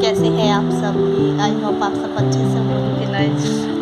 कैसे हैं आप सब। आई होप आप सब अच्छे से होंगे। लाइफ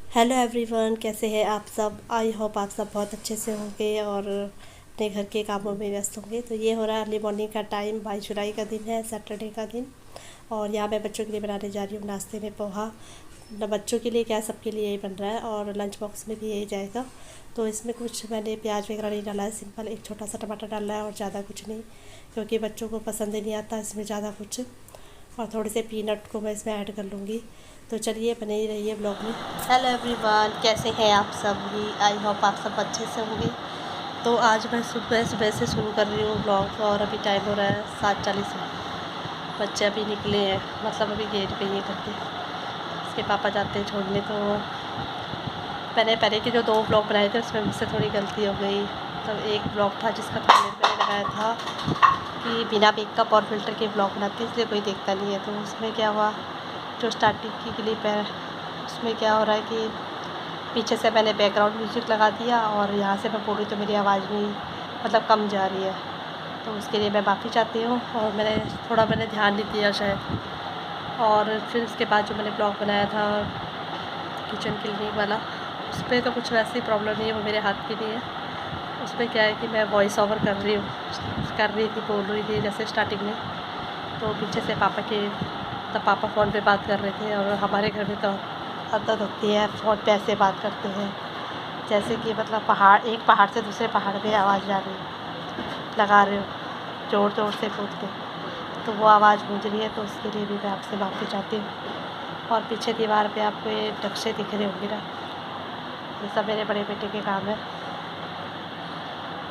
हेलो एवरीवन, कैसे हैं आप सब। आई होप आप सब बहुत अच्छे से होंगे और अपने घर के कामों में व्यस्त होंगे। तो ये हो रहा है अर्ली मॉर्निंग का टाइम। 22 जुलाई का दिन है, सैटरडे का दिन। और यहाँ मैं बच्चों के लिए बनाने जा रही हूँ नाश्ते में पोहा। न बच्चों के लिए क्या, सबके लिए यही बन रहा है और लंच बॉक्स में भी यही जाएगा। तो इसमें कुछ मैंने प्याज वगैरह नहीं डाला है, सिंपल एक छोटा सा टमाटर डाला है और ज़्यादा कुछ नहीं, क्योंकि बच्चों को पसंद ही नहीं आता इसमें ज़्यादा कुछ। और थोड़े से पीनट को मैं इसमें ऐड कर लूँगी। तो चलिए, बने ही रहिए ब्लॉग में। हेलो एवरीवन, कैसे हैं आप सब। आई होप आप सब अच्छे से होंगे। तो आज मैं सुबह सुबह से शुरू कर रही हूँ ब्लॉग और अभी टाइम हो रहा है 7:40। बच्चे अभी निकले हैं, मतलब अभी गेट पे ही करके इसके पापा जाते हैं छोड़ने। तो मैंने पहले के जो 2 ब्लॉग बनाए थे उसमें मुझसे थोड़ी गलती हो गई। मतलब एक ब्लॉग था जिसका थंबनेल मैंने लगाया था कि बिना मेकअप और फिल्टर के ब्लॉग बनाते हैं, इसलिए कोई देखता नहीं है। तो उसमें क्या हुआ, जो स्टार्टिंग की क्लिप है उसमें क्या हो रहा है कि पीछे से मैंने बैकग्राउंड म्यूज़िक लगा दिया और यहाँ से मैं बोलूँ तो मेरी आवाज़ भी मतलब कम जा रही है। तो उसके लिए मैं माफ़ी चाहती हूँ। और मैंने ध्यान नहीं दिया शायद। और फिर उसके बाद जो मैंने ब्लॉग बनाया था किचन क्लीनिंग वाला, उस पर तो कुछ वैसी प्रॉब्लम नहीं है, वो मेरे हाथ की नहीं है। उसमें क्या है कि मैं वॉइस ओवर कर रही थी, बोल रही थी जैसे स्टार्टिंग में। तो पीछे से पापा फ़ोन पे बात कर रहे थे। और हमारे घर में तो आदत होती है फ़ोन पे ऐसे बात करते हैं जैसे कि मतलब एक पहाड़ से दूसरे पहाड़ पे आवाज़ लगा रहे हो, ज़ोर ज़ोर से बोल के। तो वो आवाज़ गूंज रही है, तो उसके लिए भी मैं आपसे माफ़ी चाहती हूँ। और पीछे दीवार पे आपको ये नक्शे दिख रहे होंगे ना, ये सब मेरे बड़े बेटे के काम है।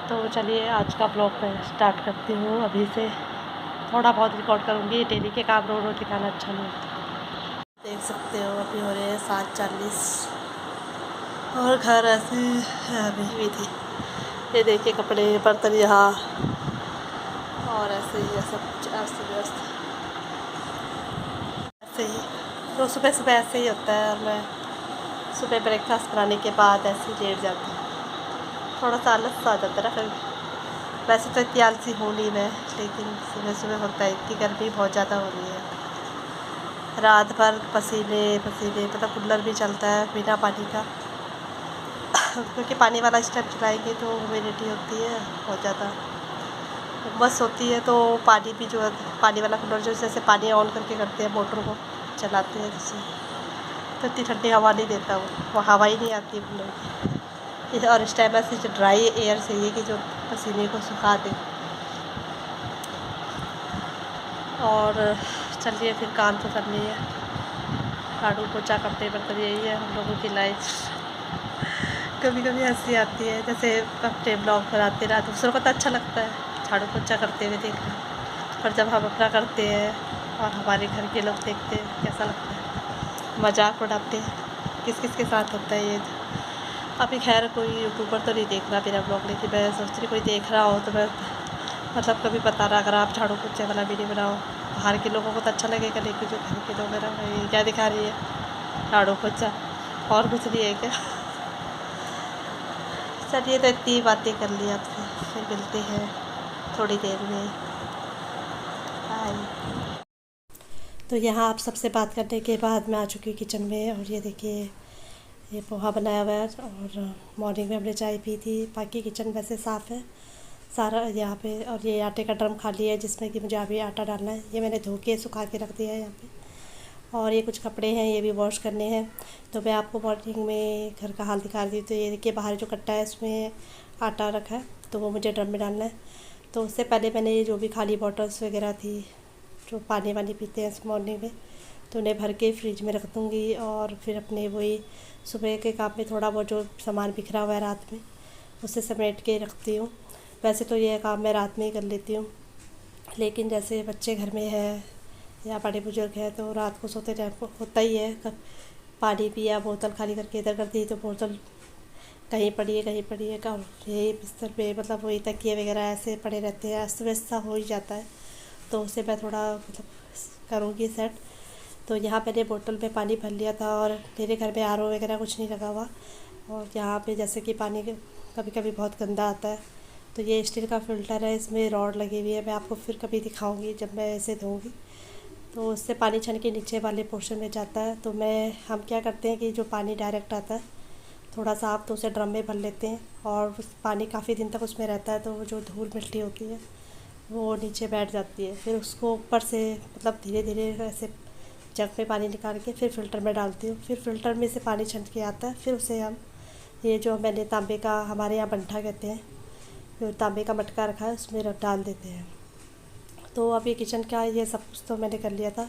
तो चलिए, आज का ब्लॉग मैं स्टार्ट करती हूँ। अभी से थोड़ा बहुत रिकॉर्ड करूँगी। डेली के काम रोज़ रोज़ दिखाना अच्छा नहीं होता। देख सकते हो अभी हो रहे हैं 7:40 और घर ऐसे अभी भी थी। ये देखिए कपड़े बर्तन यहाँ और ऐसे ही सब कुछ अस्त व्यस्त ऐसे ही। तो सुबह सुबह ऐसे ही होता है। और मैं सुबह ब्रेकफास्ट बनाने के बाद ऐसे ही लेट जाती हूँ, थोड़ा सा आलस सा आ जाता है ना फिर। वैसे तो इतनी आलसी हूँ नहीं मैं, लेकिन सुबह सुबह होता है। इतनी गर्मी बहुत ज़्यादा हो रही है, रात भर पसीने पसीने, मतलब कूलर भी चलता है बिना पानी का क्योंकि पानी वाला इस टाइम चलाएंगे तो ह्यूमिडिटी होती है बहुत ज़्यादा, उमस होती है। तो पानी भी जो है, पानी वाला कूलर जो जैसे पानी ऑन करके करते हैं, मोटर को चलाते हैं जिससे, तो इतनी ठंडी हवा नहीं देता वो हवा ही नहीं आती कूलर की। और इस टाइम ऐसे ड्राई एयर चाहिए कि जो पसीने को सुखा दे। और चलिए, फिर काम तो करनी है, झाड़ू पोछा कपड़े बर्तन, यही है हम लोगों की लाइफ। कभी कभी हंसी आती है, जैसे अपने ब्लॉग बनाते रहा दूसरों को तो अच्छा लगता है झाड़ू पोछा करते हुए देखना, पर जब हम अपना करते हैं और हमारे घर के लोग देखते हैं कैसा लगता है, मजाक उड़ाते हैं। किस किस के साथ होता है ये। अभी खैर कोई यूट्यूबर तो नहीं देख रहा मेरा ब्लॉग, लेकिन मैं सोच रही कोई देख रहा हो तो मैं मतलब कभी बता रहा, अगर आप झाड़ू पोछे वाला वीडियो बनाओ, बाहर के लोगों को तो अच्छा लगेगा, लेकिन जो घर के लोग हैं ना, ये क्या दिखा रही है झाड़ू पोछा, और कुछ नहीं है क्या। चलिए, तो इतनी बातें कर ली आपसे, फिर मिलते हैं थोड़ी देर में। बाय। तो यहाँ आप सबसे बात करने के बाद मैं आ चुकी हूँ किचन में। और ये देखिए, ये पोहा बनाया हुआ है और मॉर्निंग में हमने चाय पी थी। बाकी किचन वैसे साफ़ है सारा यहाँ पे। और ये आटे का ड्रम खाली है जिसमें कि मुझे अभी आटा डालना है। ये मैंने धो के सुखा के रख दिया है यहाँ पे। और ये कुछ कपड़े हैं, ये भी वॉश करने हैं। तो मैं आपको मॉर्निंग में घर का हाल दिखा रही थी। तो ये देखिए बाहर जो कट्टा है उसमें आटा रखा है, तो वो मुझे ड्रम में डालना है। तो उससे पहले मैंने ये जो भी खाली बॉटल्स वगैरह थी, जो पानी वानी पीते हैं मॉर्निंग में, तो उन्हें भर के फ्रिज में रख दूँगी। और फिर अपने वही सुबह के काम में थोड़ा बहुत जो सामान बिखरा हुआ है रात में, उसे समेट के रखती हूँ। वैसे तो ये काम मैं रात में ही कर लेती हूँ, लेकिन जैसे बच्चे घर में है या बड़े बुजुर्ग हैं तो रात को सोते टाइम को होता ही है, कब पानी पिया, बोतल खाली करके इधर कर दी तो बोतल कहीं पड़ी है कहीं पड़ी है, का यही बिस्तर पे मतलब वही तकिए वगैरह ऐसे पड़े रहते हैं, अस्त व्यस्त सा हो ही जाता है। तो उसे मैं थोड़ा मतलब करूँगी सेट। तो यहाँ मैंने बोतल में पानी भर लिया था, और मेरे घर में आर ओ वगैरह कुछ नहीं लगा हुआ। और यहाँ पे जैसे कि पानी कभी कभी बहुत गंदा आता है, तो ये स्टील का फ़िल्टर है, इसमें रॉड लगी हुई है, मैं आपको फिर कभी दिखाऊंगी जब मैं इसे धोऊंगी। तो उससे पानी छन के नीचे वाले पोर्शन में जाता है। तो हम क्या करते हैं कि जो पानी डायरेक्ट आता है थोड़ा सा आप तो उसे ड्रम में भर लेते हैं, और उस पानी काफ़ी दिन तक उसमें रहता है, तो वो जो धूल मिट्टी होती है वो नीचे बैठ जाती है। फिर उसको ऊपर से मतलब धीरे धीरे ऐसे जग में पानी निकाल के फिर फ़िल्टर में डालती हूँ। फिर फ़िल्टर में से पानी छन के आता है, फिर उसे हम ये जो मैंने तांबे का, हमारे यहाँ बंठा कहते हैं, जो तांबे का मटका रखा है उसमें डाल देते हैं। तो अभी किचन का ये सब कुछ तो मैंने कर लिया था।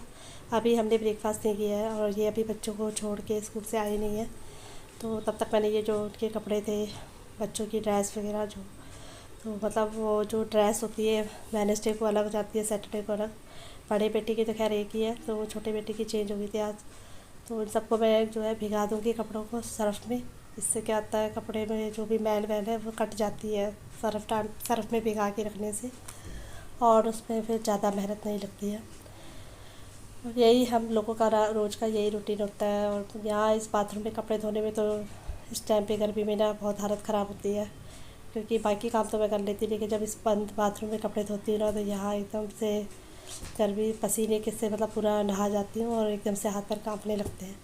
अभी हमने ब्रेकफास्ट नहीं किया है, और ये अभी बच्चों को छोड़ के स्कूल से आई नहीं है। तो तब तक मैंने ये जो उनके कपड़े थे, बच्चों की ड्रेस वगैरह जो, तो मतलब वो जो ड्रेस होती है वेडनेसडे को अलग जाती है, सैटरडे को अलग। बड़े बेटी की तो खैर एक ही है, तो वो छोटे बेटी की चेंज हो गई थी आज। तो उन सबको मैं जो है भिगा दूँगी कपड़ों को सर्फ़ में। इससे क्या होता है, कपड़े में जो भी मैल वैल है वो कट जाती है सर्फ़ में भिगा के रखने से, और उसमें फिर ज़्यादा मेहनत नहीं लगती है। और यही हम लोगों का रोज़ का यही रूटीन होता है। और यहाँ इस बाथरूम में कपड़े धोने में तो इस टाइम पे गर्मी में ना बहुत हालत ख़राब होती है, क्योंकि बाकी काम तो मैं कर लेती, लेकिन जब इस बंद बाथरूम में कपड़े धोती हूँ ना, तो यहाँ एकदम से गर्मी पसीने के से मतलब पूरा नहा जाती हूँ, और एकदम से हाथ पैर कांपने लगते हैं।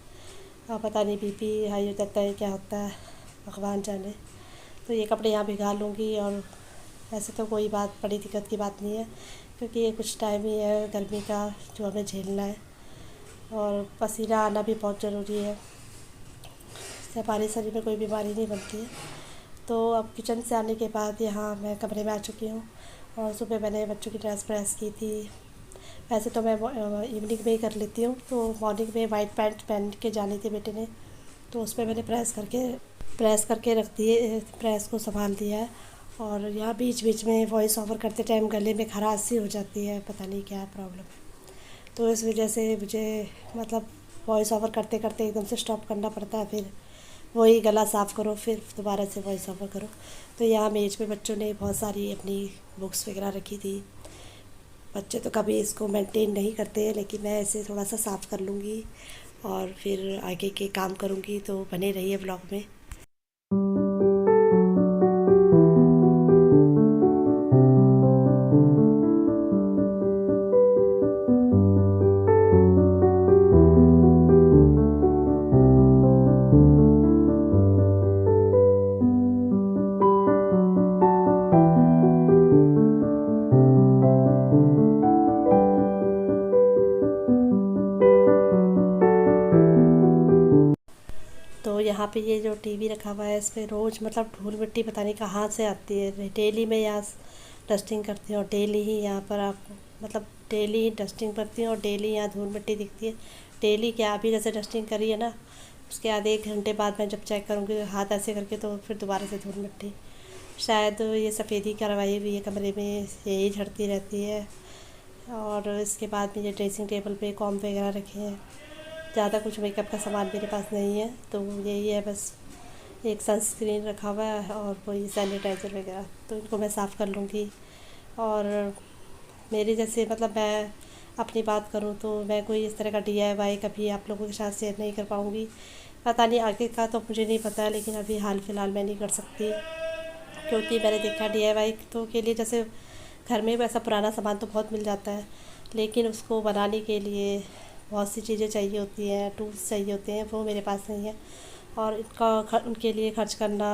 अब पता नहीं बीपी हाई हो जाता है, क्या होता है भगवान जाने। तो ये कपड़े यहाँ भिगा लूँगी, और ऐसे तो कोई बड़ी दिक्कत की बात नहीं है, क्योंकि ये कुछ टाइम ही है गर्मी का जो हमें झेलना है, और पसीना आना भी बहुत ज़रूरी है। इससे हमारे शरीर में कोई बीमारी नहीं बनती है। तो अब किचन से आने के बाद यहाँ मैं कमरे में आ चुकी हूँ, और सुबह मैंने बच्चों की ड्रेस प्रेस की थी। वैसे तो मैं इवनिंग में ही कर लेती हूँ, तो मॉर्निंग में वाइट पैंट पहन के जानी थी बेटे ने, तो उस पर मैंने प्रेस करके रख दिए, प्रेस को संभाल दिया है। और यहाँ बीच बीच में वॉइस ओवर करते टाइम गले में खराश सी हो जाती है, पता नहीं क्या प्रॉब्लम है। तो इस वजह से मुझे मतलब वॉइस ओवर करते करते एकदम से स्टॉप करना पड़ता है, फिर वही गला साफ़ करो, फिर दोबारा से वॉइस ओवर करो। तो यहाँ मेज़ पे बच्चों ने बहुत सारी अपनी बुक्स वगैरह रखी थी। बच्चे तो कभी इसको मेंटेन नहीं करते हैं, लेकिन मैं इसे थोड़ा सा साफ़ कर लूँगी और फिर आगे के काम करूँगी। तो बने रहिए ब्लॉग में। तो यहाँ पे ये जो टीवी रखा हुआ है, इसमें रोज़ मतलब धूल मिट्टी पता नहीं कहाँ से आती है। डेली मैं यहाँ डस्टिंग करती हूँ, और डेली ही यहाँ पर आपको मतलब डेली ही डस्टिंग करती हूँ, और डेली यहाँ धूल मिट्टी दिखती है। डेली क्या, अभी जैसे डस्टिंग करी है ना, उसके आधे 1 घंटे बाद मैं जब चेक करूँगी हाथ ऐसे करके, तो फिर दोबारा से धूल मिट्टी। शायद ये सफ़ेदी करवाई हुई है कमरे में, यही झड़ती रहती है। और इसके बाद में ये ड्रेसिंग टेबल पे कॉम्ब वगैरह रखे हैं। ज़्यादा कुछ मेकअप का सामान मेरे पास नहीं है, तो यही है बस। एक सनस्क्रीन रखा हुआ है और कोई सैनिटाइज़र वगैरह, तो इनको मैं साफ़ कर लूँगी। और मेरी जैसे मतलब मैं अपनी बात करूँ तो मैं कोई इस तरह का DIY कभी आप लोगों के साथ शेयर नहीं कर पाऊँगी। पता नहीं आगे का तो मुझे नहीं पता है, लेकिन अभी हाल फ़िलहाल मैं नहीं कर सकती, क्योंकि मैंने देखा DIY तो के लिए जैसे घर में वैसा पुराना सामान तो बहुत मिल जाता है, लेकिन उसको बनाने के लिए बहुत सी चीज़ें चाहिए होती हैं, टूल्स चाहिए होते हैं, वो मेरे पास नहीं है। और उनके लिए खर्च करना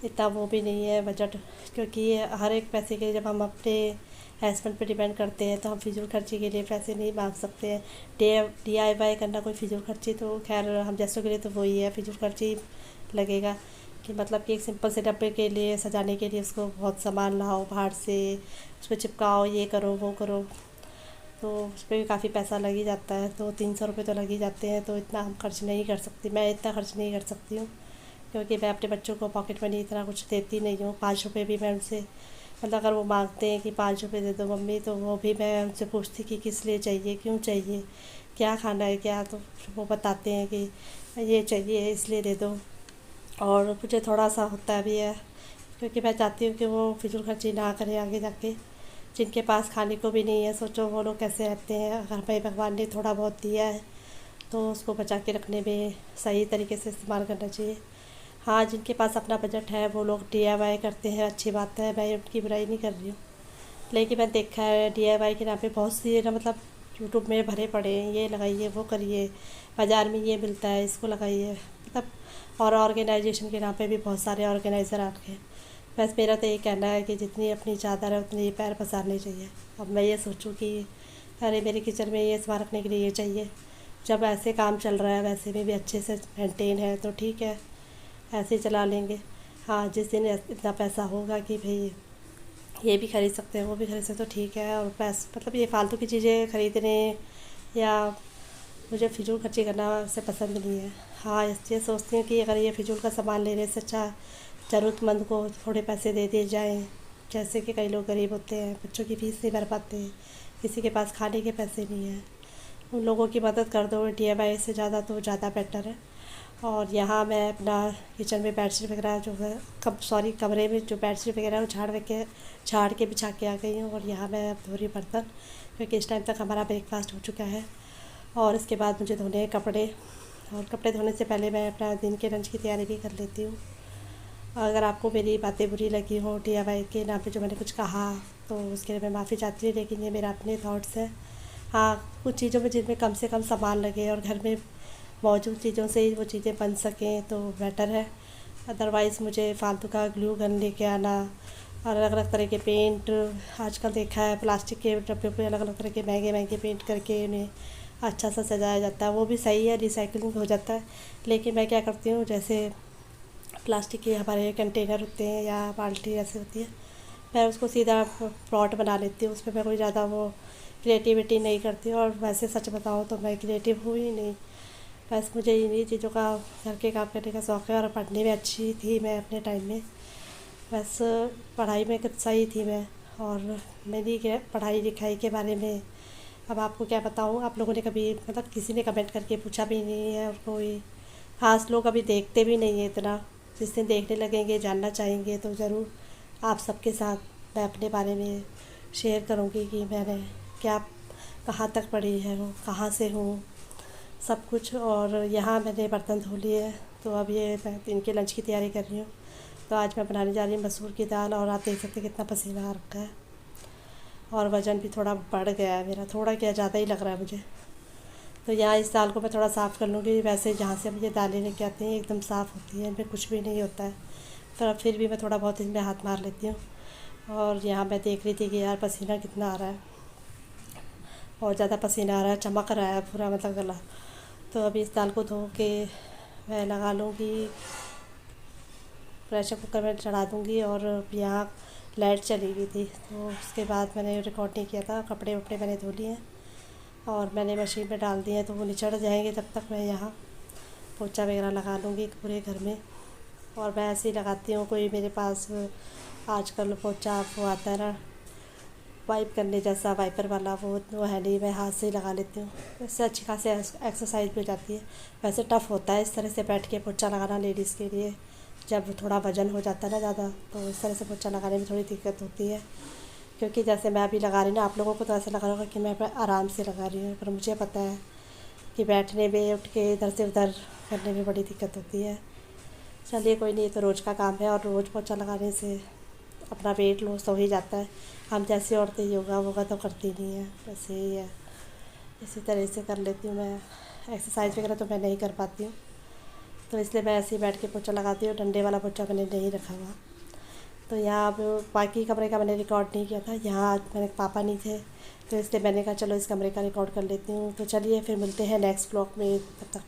इतना वो भी नहीं है बजट, क्योंकि हर एक पैसे के जब हम अपने हस्बैंड पे डिपेंड करते हैं, तो हम फिजूल खर्ची के लिए पैसे नहीं मांग सकते हैं। DIY करना कोई फिजूल खर्ची तो खैर हम जैसों के लिए तो वही है, फिजूल खर्ची लगेगा कि मतलब कि एक सिंपल से डब्बे के लिए सजाने के लिए उसको बहुत सामान लाओ बाहर से, उस पर चिपकाओ, ये करो वो करो, तो उस पर भी काफ़ी पैसा लग ही जाता है। तो 300 रुपये तो लग ही जाते हैं, तो इतना हम खर्च नहीं कर सकती, मैं इतना खर्च नहीं कर सकती हूँ, क्योंकि मैं अपने बच्चों को पॉकेट मनी इतना कुछ देती नहीं हूँ। 5 रुपये भी मैं उनसे, मतलब अगर वो मांगते हैं कि 5 रुपये दे दो मम्मी, तो वो भी मैं उनसे पूछती कि किस लिए चाहिए, क्यों चाहिए, क्या खाना है क्या, तो वो बताते हैं कि ये चाहिए इसलिए दे दो। और मुझे थोड़ा सा होता भी है, क्योंकि मैं चाहती हूँ कि वो फिजूल खर्ची ना करें आगे जाके। जिनके पास खाने को भी नहीं है, सोचो वो लोग कैसे रहते हैं। अगर भाई भगवान ने थोड़ा बहुत दिया है तो उसको बचा के रखने में सही तरीके से इस्तेमाल करना चाहिए। हाँ, जिनके पास अपना बजट है वो लोग DIY करते हैं, अच्छी बात है, मैं उनकी बुराई नहीं कर रही हूँ। लेकिन मैंने देखा है DIY के नाम पे बहुत सी ना, मतलब यूट्यूब में भरे पड़े हैं, ये लगाइए वो करिए, बाज़ार में ये मिलता है इसको लगाइए, मतलब और ऑर्गेनाइजेशन के नाम पे भी बहुत सारे ऑर्गेनाइज़र आ रखे हैं। बस मेरा तो ये कहना है कि जितनी अपनी चादर है उतनी पैर पसारने चाहिए। अब मैं ये सोचूं कि अरे मेरे किचन में ये सामान रखने के लिए ये चाहिए, जब ऐसे काम चल रहा है वैसे में भी अच्छे से मेंटेन है तो ठीक है, ऐसे ही चला लेंगे। हाँ, जिस दिन इतना पैसा होगा कि भाई ये भी खरीद सकते हैं वो भी खरीद सकते हो, ठीक है। और मतलब ये फालतू की चीज़ें खरीदने या मुझे फिजूल खर्ची करना से पसंद नहीं है। हाँ, इसलिए सोचती हूँ कि अगर ये फिजूल का सामान लेने से अच्छा ज़रूरतमंद को थोड़े पैसे दे दिए जाएँ। जैसे कि कई लोग गरीब होते हैं, बच्चों की फ़ीस नहीं भर पाते, किसी के पास खाने के पैसे नहीं हैं, उन लोगों की मदद कर दो। DIY से ज़्यादा तो ज़्यादा बेटर है। और यहाँ मैं अपना किचन में बेडशीट वगैरह जो है कमरे में जो बेडशीट वगैरह है वो झाड़ के बिछा के आ गई हूँ। और यहाँ मैं अब धो रही बर्तन, क्योंकि इस टाइम तक हमारा ब्रेकफास्ट हो चुका है। और इसके बाद मुझे धोने हैं कपड़े, और कपड़े धोने से पहले मैं अपना दिन के लंच की तैयारी भी कर लेती हूँ। अगर आपको मेरी बातें बुरी लगी हो DIY के नाम पे जो मैंने कुछ कहा, तो उसके लिए मैं माफ़ी चाहती हूँ, लेकिन ये मेरा अपने थॉट्स हैं। हाँ, कुछ चीज़ों में जिनमें कम से कम सामान लगे और घर में मौजूद चीज़ों से ही वो चीज़ें बन सकें तो बेटर है। अदरवाइज़ मुझे फालतू का ग्लू गन लेके आना और अलग अलग तरह के पेंट, आजकल देखा है प्लास्टिक के डब्बे पे अलग अलग तरह के महंगे महंगे पेंट करके उन्हें अच्छा सा सजाया जाता है, वो भी सही है, रिसाइकलिंग हो जाता है। लेकिन मैं क्या करती हूँ, जैसे प्लास्टिक के हमारे कंटेनर होते हैं या बाल्टी ऐसे होती है, मैं उसको सीधा पॉट बना लेती हूँ, उसमें मैं कोई ज़्यादा वो क्रिएटिविटी नहीं करती। और वैसे सच बताऊँ तो मैं क्रिएटिव हूँ ही नहीं, बस मुझे इन्हीं चीज़ों का घर के काम करने का शौक़ है। और पढ़ने में अच्छी थी मैं अपने टाइम में, बस पढ़ाई में सही थी मैं। और मेरी पढ़ाई लिखाई के बारे में अब आपको क्या बताऊँ, आप लोगों ने कभी, मतलब किसी ने कमेंट करके पूछा भी नहीं है, और कोई ख़ास लोग अभी देखते भी नहीं है इतना। जिस दिन देखने लगेंगे, जानना चाहेंगे, तो ज़रूर आप सबके साथ मैं अपने बारे में शेयर करूँगी कि मैंने क्या, कहाँ तक पढ़ी है, कहाँ से हूँ, सब कुछ। और यहाँ मैंने बर्तन धो लिए हैं, तो अब ये मैं दिन के लंच की तैयारी कर रही हूँ। तो आज मैं बनाने जा रही हूँ मसूर की दाल, और आप देख सकते हैं कितना पसीना आ रखा है, और वज़न भी थोड़ा बढ़ गया है मेरा, थोड़ा क्या ज़्यादा ही लग रहा है मुझे। तो यहाँ इस दाल को मैं थोड़ा साफ़ कर लूँगी। वैसे जहाँ से हम ये दालें लेके आते हैं एकदम साफ़ होती है, इनमें कुछ भी नहीं होता है, पर फिर भी मैं थोड़ा बहुत इनमें हाथ मार लेती हूँ। और यहाँ मैं देख रही थी कि यार पसीना कितना आ रहा है, और ज़्यादा पसीना आ रहा है, चमक रहा है पूरा, मतलब गला। तो अभी इस दाल को धो के मैं लगा लूँगी, प्रेशर कुकर में चढ़ा दूँगी। और यहाँ लाइट चली गई थी, तो उसके बाद मैंने रिकॉर्ड नहीं किया था। कपड़े वपड़े मैंने धो लिए हैं और मैंने मशीन में डाल दिए हैं, तो वो निचड़ जाएंगे, तब तक मैं यहाँ पोछा वगैरह लगा लूँगी पूरे घर में। और मैं ऐसे ही लगाती हूँ, कोई मेरे पास आजकल पोछा वो आता है ना वाइप करने जैसा, वाइपर वाला, वो है नहीं, मैं हाथ से ही लगा लेती हूँ। इससे अच्छी खासी एक्सरसाइज भी हो जाती है। वैसे टफ़ होता है इस तरह से बैठ के पोछा लगाना लेडीज़ के लिए, जब थोड़ा वज़न हो जाता है ना ज़्यादा, तो इस तरह से पोछा लगाने में थोड़ी दिक्कत होती है। क्योंकि जैसे मैं अभी लगा रही ना, आप लोगों को तो ऐसा लगा होगा कि मैं आराम से लगा रही हूँ, पर मुझे पता है कि बैठने में, उठ के इधर से उधर करने में बड़ी दिक्कत होती है। चलिए कोई नहीं, ये तो रोज़ का काम है, और रोज़ पोछा लगाने से अपना वेट लॉस हो ही जाता है। हम जैसी औरतें योगा वोगा तो करती नहीं हैं, बस यही है, इसी तरह से कर लेती हूँ मैं। एक्सरसाइज वगैरह तो मैं नहीं कर पाती हूँ, तो इसलिए मैं ऐसे ही बैठ के पोछा लगाती हूँ। डंडे वाला पोछा मैंने नहीं रखा हुआ, तो यहाँ अब बाकी कमरे का मैंने रिकॉर्ड नहीं किया था, यहाँ आज मेरे पापा नहीं थे, तो इसलिए मैंने कहा चलो इस कमरे का रिकॉर्ड कर लेती हूँ। तो चलिए फिर मिलते हैं नेक्स्ट ब्लॉग में, तब तक